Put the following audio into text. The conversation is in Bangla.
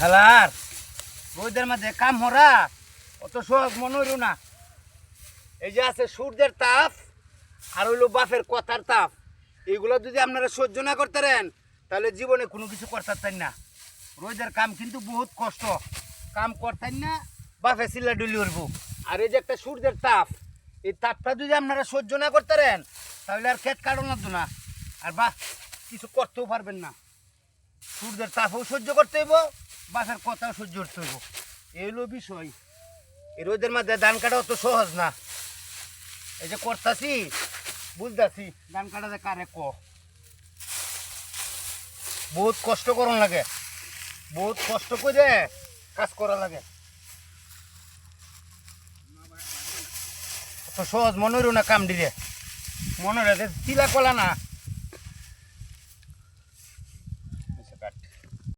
খেলার রোদের মধ্যে কাম হরা অত সহজ মনে হইল না। এই যে আছে সূর্যের তাপ আর হইলো বাপের কথার তাপ, এইগুলো যদি আপনারা সহ্য না করতেন তাহলে জীবনে কোনো কিছু করতেন না। রোদের কাম কিন্তু বহুত কষ্ট, কাম করতেন না, বাপে চিল্লা ডুলি উঠব। আর এই যে একটা সূর্যের তাপ, এই তাপটা যদি আপনারা সহ্য না করতেন তাহলে আর ক্ষেত কাটানো না, আর বা কিছু করতেও পারবেন না। সূর্যের তাপও সহ্য করতে হইব, বাপের কথাও সহ্য করতে হইব, এই হলো বিষয়। এই রোদের মধ্যে ধান কাটা অত সহজ না। এই যে করতাছি বুঝতেছি ধান কাটাতে কারে বহুত কষ্ট করন লাগে, বহুত কষ্ট করে কাজ করা লাগে। অত সহজ মনে হইল না কাম দিলে, মনে রেখে তিলা কলা না।